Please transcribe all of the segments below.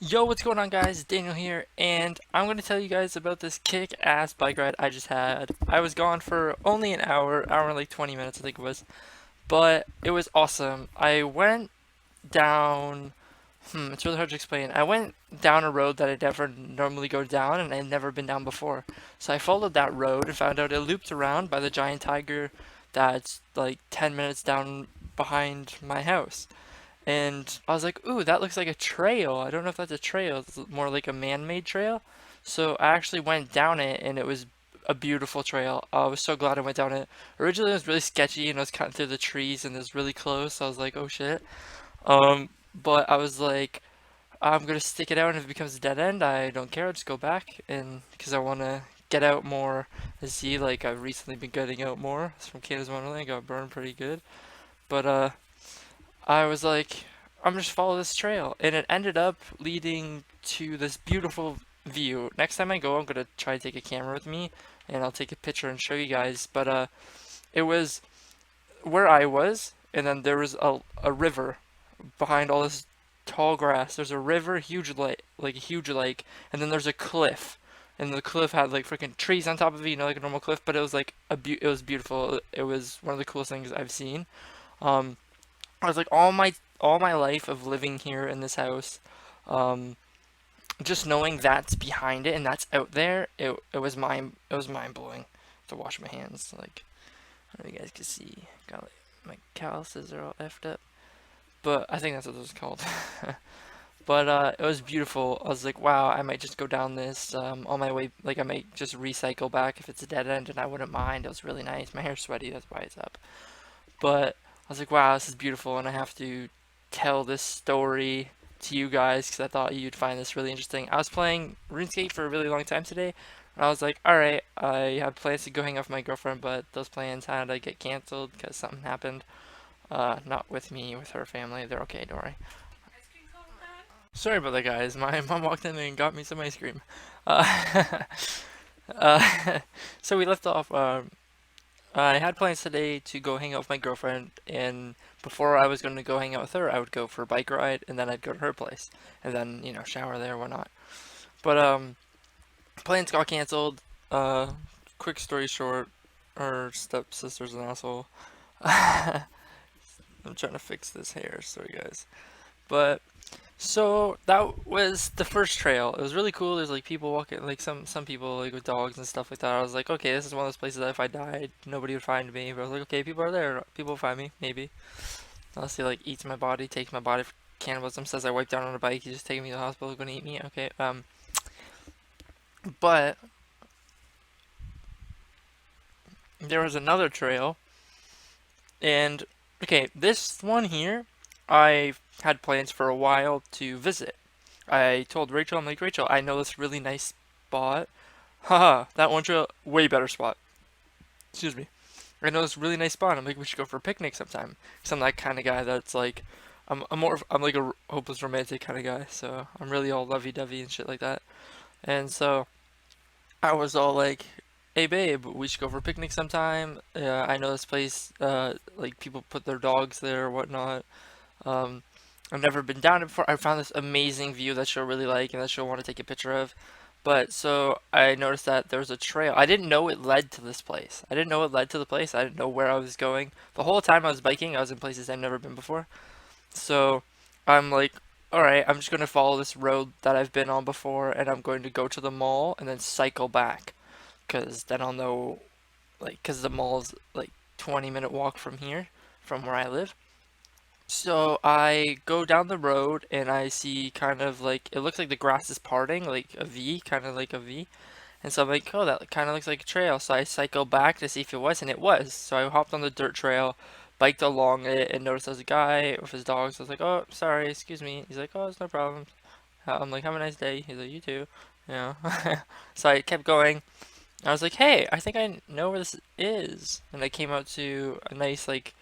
Yo, what's going on, guys? Daniel here, and I'm going to tell you guys about this kick-ass bike ride I just had. I was gone for only an hour and like 20 minutes, I think it was, but it was awesome. I went down, it's really hard to explain. I went down a road that I never normally go down, and I've never been down before. So I followed that road and found out it looped around by the giant tiger that's like 10 minutes down behind my house. And I was like, ooh, that looks like a trail. I don't know if that's a trail. It's more like a man-made trail. So I actually went down it, and it was a beautiful trail. I was so glad I went down it. Originally, it was really sketchy, and I was cutting through the trees, and it was really close. So I was like, oh shit. But I was like, I'm gonna stick it out, and if it becomes a dead end, I don't care. I'll just go back, and because I want to get out more. As see, like I've recently been getting out more. It's from Canada's Wonderland. Got burned pretty good, but I was like, I'm just follow this trail, and it ended up leading to this beautiful view. Next time I go, I'm gonna try to take a camera with me, and I'll take a picture and show you guys. But it was where I was, and then there was a river behind all this tall grass. There's a river, huge lake, like a huge lake, and then there's a cliff. And the cliff had like freaking trees on top of it, like a normal cliff, but it was like it was beautiful. It was one of the coolest things I've seen. Um, I was like all my life of living here in this house, um, just knowing that's behind it and that's out there, it was mind blowing to wash my hands. Like I don't know if you guys can see, got like my calluses are all effed up, but I think that's what those called. But it was beautiful. I was like, wow, I might just go down this on my way. Like I might just recycle back if it's a dead end, and I wouldn't mind. It was really nice. My hair's sweaty, that's why it's up. But I was like, wow, this is beautiful, and I have to tell this story to you guys because I thought you'd find this really interesting. I was playing Runescape for a really long time today, and I was like, alright, I had plans to go hang out with my girlfriend, but those plans had to get canceled because something happened. Not with me, with her family. They're okay, don't worry. Sorry about that, guys. My mom walked in and got me some ice cream. Uh, so we left off. I had plans today to go hang out with my girlfriend, and before I was going to go hang out with her, I would go for a bike ride, and then I'd go to her place, and then shower there, whatnot. But plans got canceled. Uh, Quick story short, her stepsister's an asshole. I'm trying to fix this hair, sorry guys. But so that was the first trail. It was really cool. There's like people walking, like some people like with dogs and stuff like that. I was like, okay, this is one of those places that if I died, nobody would find me. But I was like, okay, people are there. People will find me, maybe. Unless he like eats my body, takes my body for cannibalism, says I wiped down on a bike, he's just taking me to the hospital, gonna eat me. Okay. But there was another trail, and okay, this one here, I had plans for a while to visit. I told Rachel, I'm like, Rachel, I know this really nice spot. Haha, that one trail, way better spot. Excuse me. I know this really nice spot. I'm like, we should go for a picnic sometime. Cause I'm that kind of guy that's like, I'm like a hopeless romantic kind of guy. So I'm really all lovey-dovey and shit like that. And so I was all like, hey babe, we should go for a picnic sometime. I know this place, like people put their dogs there or whatnot. Um, I've never been down it before. I found this amazing view that she'll really like and that she'll want to take a picture of. But so I noticed that there was a trail. I didn't know it led to this place. I didn't know it led to the place. I didn't know where I was going. The whole time I was biking, I was in places I've never been before. So I'm like, all right, I'm just going to follow this road that I've been on before, and I'm going to go to the mall and then cycle back. Because then I'll know, like, because the mall's like 20-minute walk from here, from where I live. So I go down the road and I see kind of like it looks like the grass is parting, like a V, kind of like a V. And so I'm like, oh, that kind of looks like a trail. So I cycle back to see if it was, and it was. So I hopped on the dirt trail, biked along it, and noticed there was a guy with his dogs. I was like, oh, sorry, excuse me. He's like, oh, it's no problem. I'm like, have a nice day. He's like, you too. You know. So I kept going. I was like, hey, I think I know where this is. And I came out to a nice like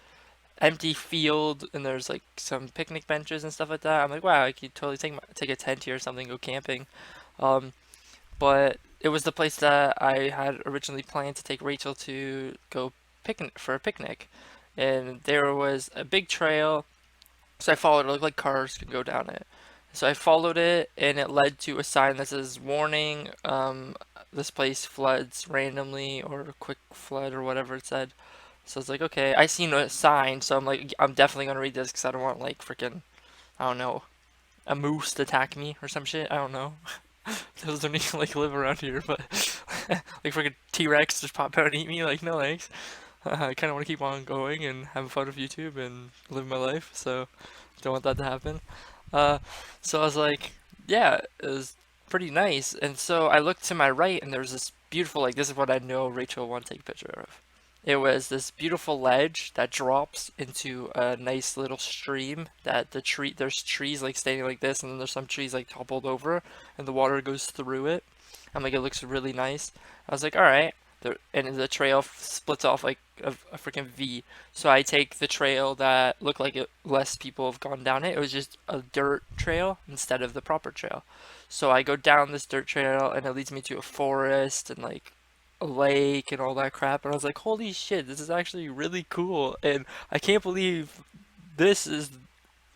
empty field and there's like some picnic benches and stuff like that. I'm like, wow, I could totally take a tent here or something, go camping. Um, but it was the place that I had originally planned to take Rachel to go picnic for a picnic, and there was a big trail. So I followed it. It looked like cars could go down it, So I followed it, and it led to a sign that says warning, this place floods randomly, or a quick flood, or whatever it said. So it's like, okay, I seen a sign, so I'm like, I'm definitely gonna read this because I don't want like freaking, I don't know, a moose to attack me or some shit. I don't know. Those don't even like live around here, but like freaking T-Rex just pop out and eat me. Like, no thanks. I kind of want to keep on going and having fun with YouTube and live my life, so don't want that to happen. Uh, so I was like, yeah, it was pretty nice. And so I looked to my right, and there was this beautiful, like, this is what I know Rachel will want to take a picture of. It was this beautiful ledge that drops into a nice little stream that there's trees like standing like this, and then there's some trees like toppled over, and the water goes through it. I'm like, it looks really nice. I was like, all right. And the trail splits off like a freaking V. So I take the trail that looked like less people have gone down it. It was just a dirt trail instead of the proper trail. So I go down this dirt trail, and it leads me to a forest and like a lake and all that crap. And I was like, holy shit, this is actually really cool. And I can't believe this is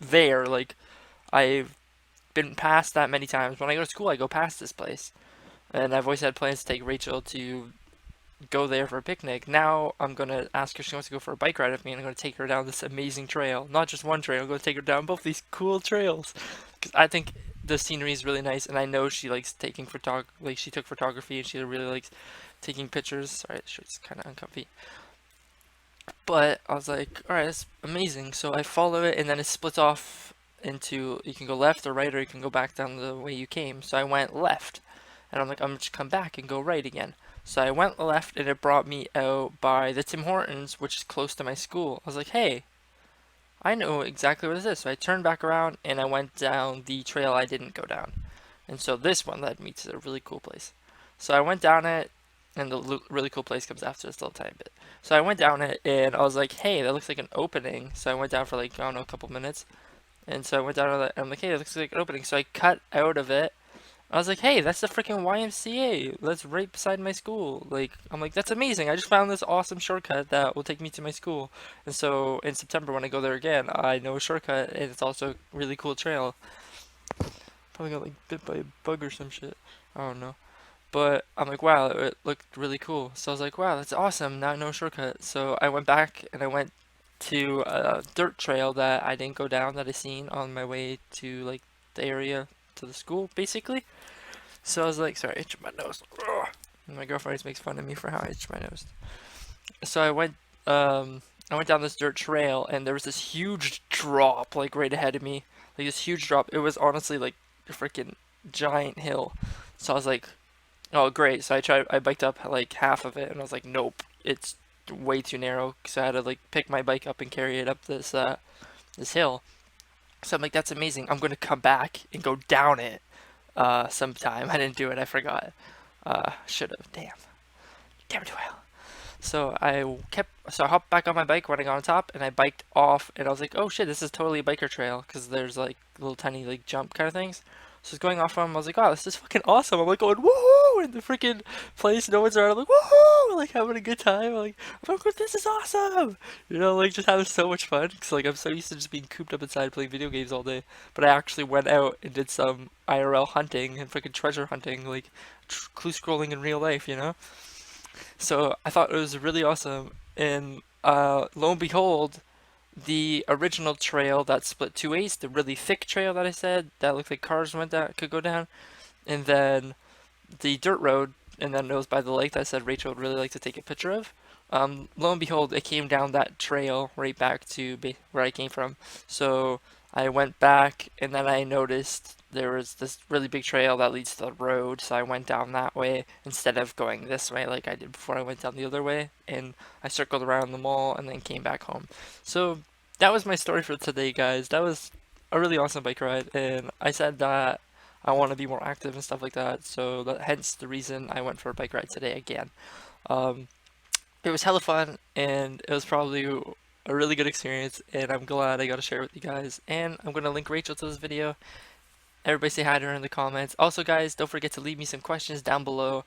there. Like, I've been past that many times. When I go to school, I go past this place. And I've always had plans to take Rachel to go there for a picnic. Now I'm gonna ask her if she wants to go for a bike ride with me, and I'm gonna take her down this amazing trail. Not just one trail, I'm gonna take her down both these cool trails. Because I think the scenery is really nice, and I know she likes taking like she took photography, and she really likes taking pictures. Sorry, the shirt's kind of uncomfy. But I was like, alright, that's amazing. So I follow it, and then it splits off into, you can go left or right, or you can go back down the way you came. So I went left, and I'm like, I'm just come back and go right again. So I went left, and it brought me out by the Tim Hortons, which is close to my school. I was like, hey, I know exactly what this is. So I turned back around, and I went down the trail I didn't go down. And so this one led me to a really cool place. So I went down it, and the really cool place comes after this little tiny bit. So I went down it, and I was like, hey, that looks like an opening. So I went down for like, I don't know, a couple minutes. And so I went down to that, and I'm like, hey, that looks like an opening. So I cut out of it. I was like, hey, that's the freaking YMCA. That's right beside my school. Like, I'm like, that's amazing. I just found this awesome shortcut that will take me to my school. And so in September, when I go there again, I know a shortcut, and it's also a really cool trail. Probably got like bit by a bug or some shit. I don't know. But I'm like, wow, it looked really cool. So I was like, wow, that's awesome. Now I know a shortcut. So I went back, and I went to a dirt trail that I didn't go down, that I seen on my way to like the area to the school, basically. So I was like, sorry, I itched my nose. Ugh. And my girlfriend always makes fun of me for how I itch my nose. So I went down this dirt trail, and there was this huge drop like right ahead of me, like this huge drop. It was honestly like a freaking giant hill. So I was like, oh great. So I biked up like half of it, and I was like, nope, it's way too narrow. So I had to like pick my bike up and carry it up this hill. So I'm like, that's amazing. I'm gonna come back and go down it sometime. I didn't do it. I forgot. Should have. Damn it, well. So I hopped back on my bike when I got on top, and I biked off, and I was like, oh shit, this is totally a biker trail, because there's like little tiny like jump kind of things. So I was going off on, I was like, wow, this is fucking awesome. I'm like going woohoo in the freaking place, no one's around. I'm like woohoo, like having a good time. I'm like, this is awesome. You know, like just having so much fun. Cause like I'm so used to just being cooped up inside playing video games all day. But I actually went out and did some IRL hunting and freaking treasure hunting, like clue scrolling in real life, you know? So I thought it was really awesome. And lo and behold, the original trail that split two ways, the really thick trail that I said that looked like cars went down, could go down, and then the dirt road, and then it was by the lake that I said Rachel would really like to take a picture of. Lo and behold, it came down that trail right back to where I came from. So I went back, and then I noticed there was this really big trail that leads to the road, so I went down that way instead of going this way like I did before I went down the other way, and I circled around the mall and then came back home. So that was my story for today, guys. That was a really awesome bike ride, and I said that I want to be more active and stuff like that, so hence the reason I went for a bike ride today again. Um, it was hella fun, and it was probably a really good experience, and I'm glad I got to share it with you guys. And I'm going to link Rachel to this video. Everybody say hi to her in the comments. Also, guys, don't forget to leave me some questions down below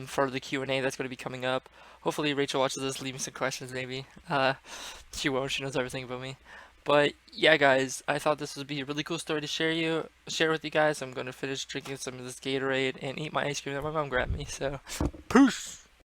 for the Q&A that's going to be coming up. Hopefully Rachel watches this, leave me some questions maybe. She won't, she knows everything about me. But yeah, guys, I thought this would be a really cool story to share with you guys. I'm gonna finish drinking some of this Gatorade and eat my ice cream that my mom grabbed me. So, peace.